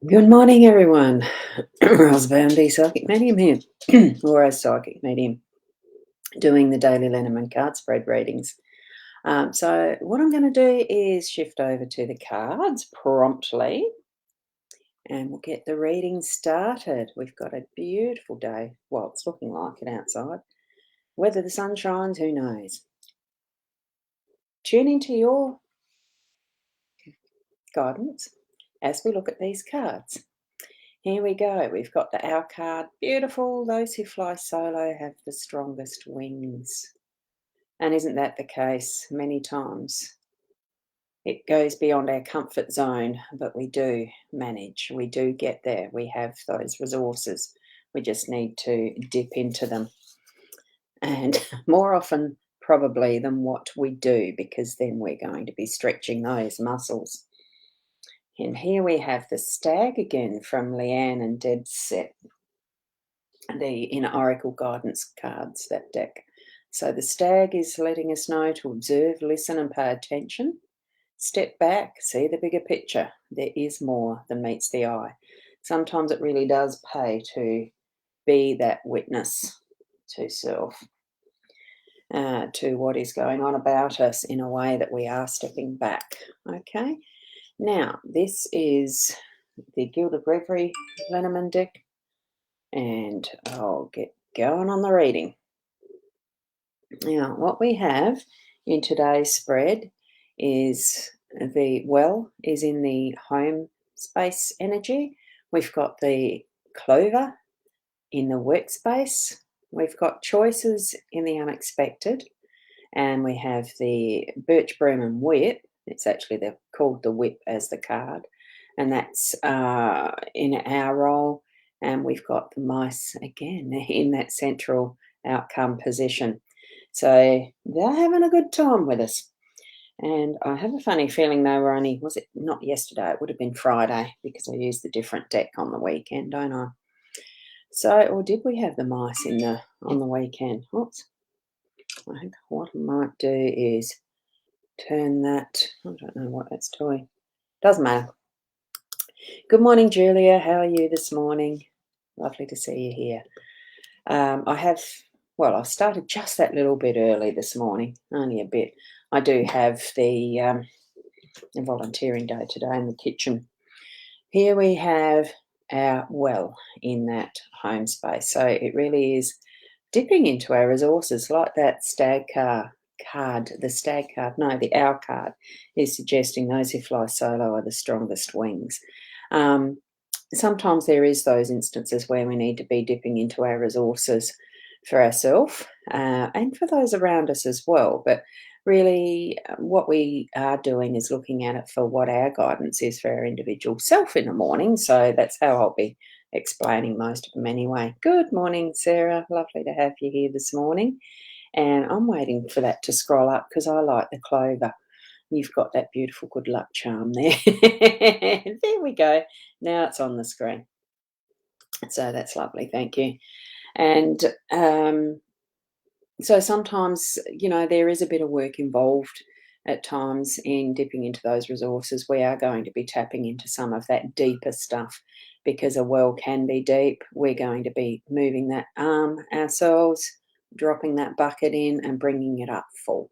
Good morning, everyone. Rosebound Psychic Medium here, or as Psychic Medium, doing the Daily Lenormand card spread readings. So what I'm going to do is shift over to the cards promptly, and we'll get the reading started. We've got a beautiful day. Well, it's looking like it outside. Whether the sun shines, who knows? Tune into your guidance as we look at these cards. Here we go. We've got the Owl card. Beautiful. Those who fly solo have the strongest wings. And isn't that the case many times? It goes beyond our comfort zone, but we do manage. We do get there. We have those resources. We just need to dip into them. And more often, probably, than what we do, because then we're going to be stretching those muscles. And here we have the Stag again from Leanne and Deb's set, the Inner Oracle Guidance cards, that deck. So the Stag is letting us know to observe, listen and pay attention. Step back, see the bigger picture. There is more than meets the eye. Sometimes it really does pay to be that witness to self, to what is going on about us in a way that we are stepping back. Okay. Now, this is the Gilded Reverie Lenormand deck, and I'll get going on the reading. Now, what we have in today's spread is the well is in the home space energy. We've got the clover in the workspace. We've got choices in the unexpected, and we have the birch broom and whip. It's actually called the whip as the card, and that's in our role. And we've got the mice again in that central outcome position. So they're having a good time with us. And I have a funny feeling they were only, was it not yesterday? It would have been Friday, because I used the different deck on the weekend, don't I? So, or did we have the mice on the weekend? Oops. I think what I might do is turn that. I don't know what that's doing. Doesn't matter. Good morning, Julia. How are you this morning? Lovely to see you here. I started just that little bit early this morning, only a bit. I do have the volunteering day today in the kitchen. Here we have our well in that home space. So it really is dipping into our resources, like that Stag card, the Owl card is suggesting those who fly solo are the strongest wings. Sometimes there is those instances where we need to be dipping into our resources for ourselves and for those around us as well. But really what we are doing is looking at it for what our guidance is for our individual self in the morning. So that's how I'll be explaining most of them anyway. Good morning, Sarah. Lovely to have you here this morning. And I'm waiting for that to scroll up because I like the clover. You've got that beautiful good luck charm there. There we go. Now it's on the screen. So that's lovely. Thank you. And so sometimes, there is a bit of work involved at times in dipping into those resources. We are going to be tapping into some of that deeper stuff because a well can be deep. We're going to be moving that arm ourselves, dropping that bucket in and bringing it up full.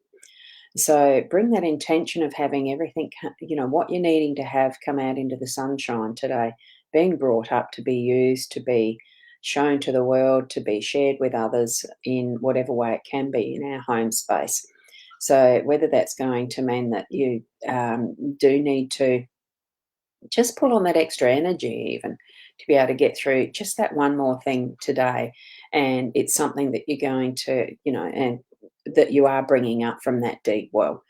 So bring that intention of having everything, what you're needing to have come out into the sunshine today, being brought up to be used, to be shown to the world, to be shared with others in whatever way it can be in our home space. So whether that's going to mean that you do need to just pull on that extra energy even to be able to get through just that one more thing today, and it's something that you're going to, and that you are bringing up from that deep well,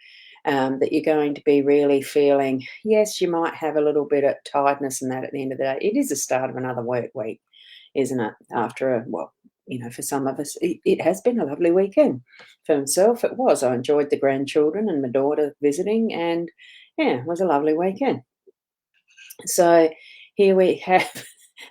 that you're going to be really feeling, yes, you might have a little bit of tiredness and that at the end of the day. It is the start of another work week, isn't it? After for some of us, it has been a lovely weekend. For myself, it was. I enjoyed the grandchildren and my daughter visiting, and yeah, it was a lovely weekend. So here we have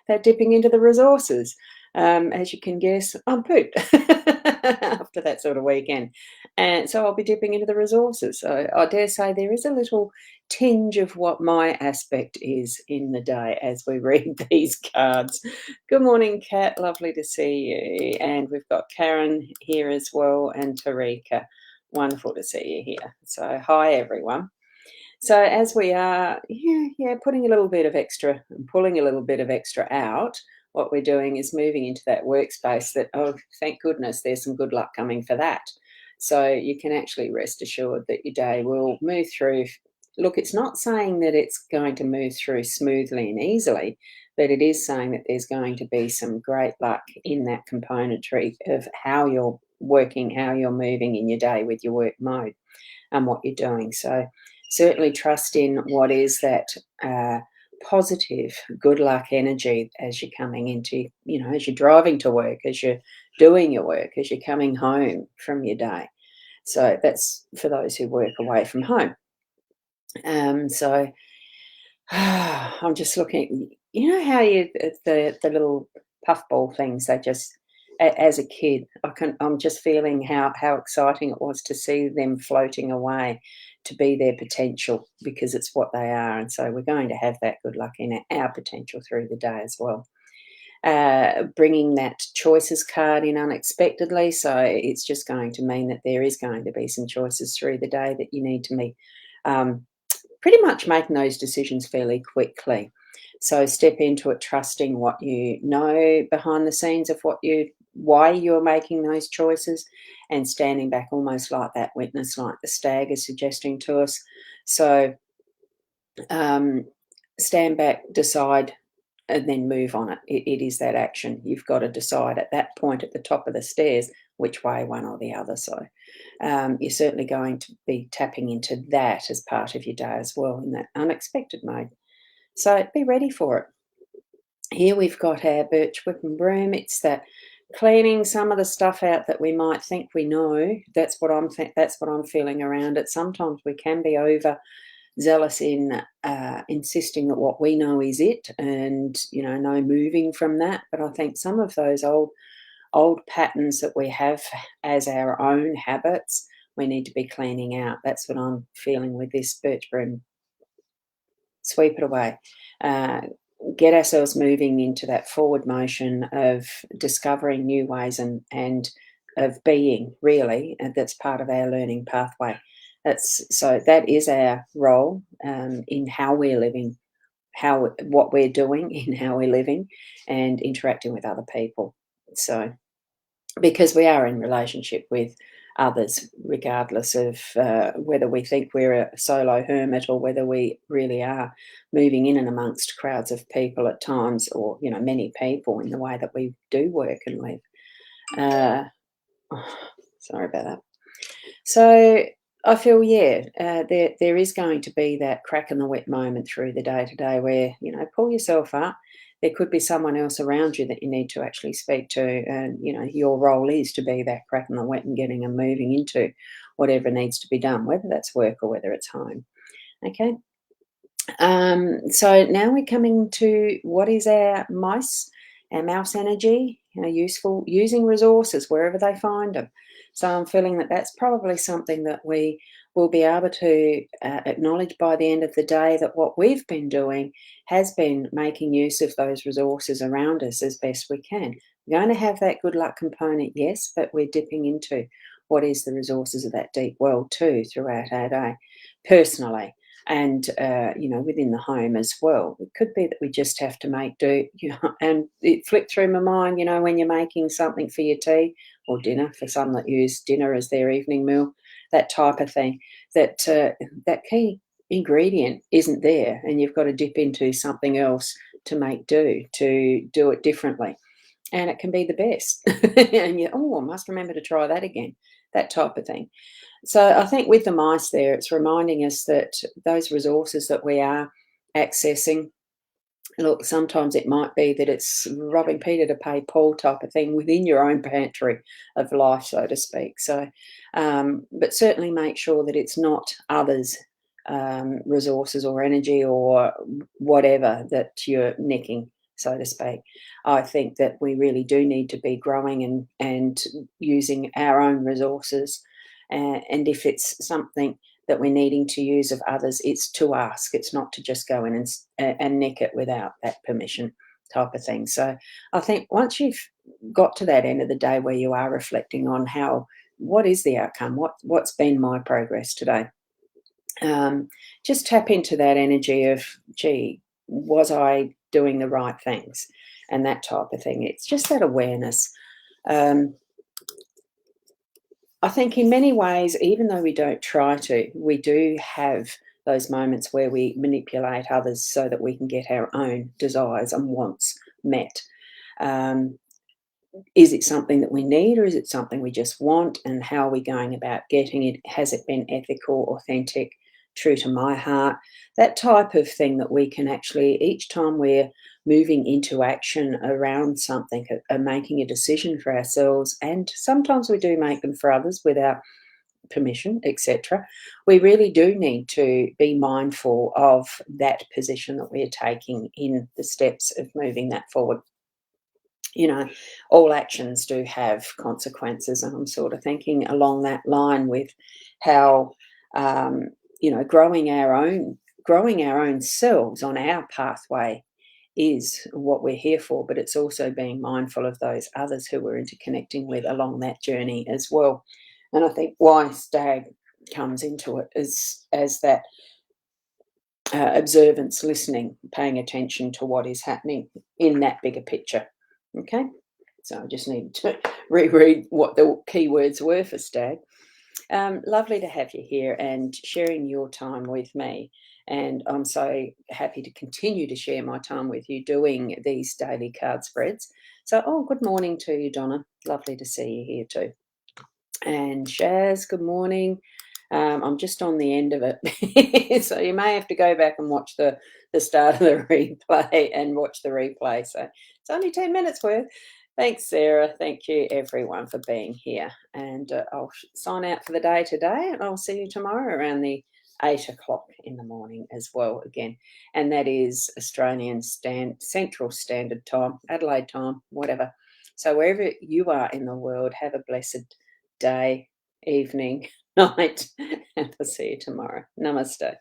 that dipping into the resources. As you can guess, I'm pooped after that sort of weekend. And so I'll be dipping into the resources. So I dare say there is a little tinge of what my aspect is in the day as we read these cards. Good morning, Kat. Lovely to see you. And we've got Karen here as well, and Tarika. Wonderful to see you here. So hi, everyone. So as we are, putting a little bit of extra and pulling a little bit of extra out, what we're doing is moving into that workspace that, oh, thank goodness, there's some good luck coming for that. So you can actually rest assured that your day will move through. Look, it's not saying that it's going to move through smoothly and easily, but it is saying that there's going to be some great luck in that componentry of how you're working, how you're moving in your day with your work mode and what you're doing. So certainly trust in what is that positive good luck energy as you're coming into, as you're driving to work, as you're doing your work, as you're coming home from your day. So that's for those who work away from home. So I'm just looking. You know how the little puffball things? They just, as a kid, I'm just feeling how exciting it was to see them floating away, to be their potential, because it's what they are, and so we're going to have that good luck in our potential through the day as well. Bringing that choices card in unexpectedly, so it's just going to mean that there is going to be some choices through the day that you need to make. Um, Pretty much making those decisions fairly quickly. So step into it trusting what you know behind the scenes of why you're making those choices, and standing back almost like that witness, like the stag is suggesting to us. So um, stand back, decide, and then move on it. It is that action. You've got to decide at that point at the top of the stairs which way, one or the other. So you're certainly going to be tapping into that as part of your day as well, in that unexpected mode. So be ready for it. Here we've got our birch whip and broom. It's that cleaning some of the stuff out that we might think we know. That's what I'm feeling around it. Sometimes we can be over zealous in insisting that what we know is it, and no moving from that. But I think some of those old patterns that we have as our own habits, we need to be cleaning out. That's what I'm feeling with this birch broom. Sweep it away. Uh, get ourselves moving into that forward motion of discovering new ways and of being, really. And that's part of our learning pathway. That is our role in how we're living, what we're doing in how we're living and interacting with other people. So because we are in relationship with others, regardless of whether we think we're a solo hermit or whether we really are moving in and amongst crowds of people at times, or many people in the way that we do work and live. Uh, Sorry about that. So I feel, there is going to be that crack in the whip moment through the day to day where, pull yourself up. There could be someone else around you that you need to actually speak to, and your role is to be that crack in the whip and getting them moving into whatever needs to be done, whether that's work or whether it's home. Okay. So now we're coming to what is our mouse energy, useful, using resources wherever they find them. So I'm feeling that that's probably something that we will be able to acknowledge by the end of the day, that what we've been doing has been making use of those resources around us as best we can. We're going to have that good luck component, yes, but we're dipping into what is the resources of that deep well too throughout our day, personally. And within the home as well. It could be that we just have to make do, and it flipped through my mind, when you're making something for your tea or dinner, for some that use dinner as their evening meal, that type of thing, that that key ingredient isn't there, and you've got to dip into something else to make do, to do it differently. And it can be the best. And I must remember to try that again, that type of thing. So I think with the mice there, it's reminding us that those resources that we are accessing, Look, sometimes it might be that it's robbing Peter to pay Paul type of thing within your own pantry of life, so to speak. So, but certainly make sure that it's not others' resources or energy or whatever that you're nicking, so to speak. I think that we really do need to be growing and using our own resources. And if it's something that we're needing to use of others, it's to ask. It's not to just go in and nick it without that permission type of thing. So I think once you've got to that end of the day where you are reflecting on how what is the outcome, what's been my progress today, just tap into that energy of, gee, was I doing the right things, and that type of thing. It's just that awareness. Um, I think in many ways, even though we don't try to, we do have those moments where we manipulate others so that we can get our own desires and wants met. Um, is it something that we need or is it something we just want? And how are we going about getting it? Has it been ethical, authentic, true to my heart? That type of thing that we can actually, each time we're moving into action around something, making a decision for ourselves, and sometimes we do make them for others without permission, etc. We really do need to be mindful of that position that we're taking in the steps of moving that forward. You know, all actions do have consequences, and I'm sort of thinking along that line with how, um, growing our own selves on our pathway is what we're here for, but it's also being mindful of those others who we're interconnecting with along that journey as well. And I think why stag comes into it is as that observance, listening, paying attention to what is happening in that bigger picture. Okay, so I just need to reread what the key words were for stag. Lovely to have you here and sharing your time with me. And I'm so happy to continue to share my time with you doing these daily card spreads. So, oh, good morning to you, Donna. Lovely to see you here too. And Shaz, good morning. I'm just on the end of it, so you may have to go back and watch the start of the replay and watch the replay. So it's only 10 minutes worth. Thanks, Sarah. Thank you, everyone, for being here. And I'll sign out for the day today, and I'll see you tomorrow around the 8 o'clock in the morning as well again. And that is Australian Central Standard Time, Adelaide time, whatever. So wherever you are in the world, have a blessed day, evening, night, and I'll see you tomorrow. Namaste.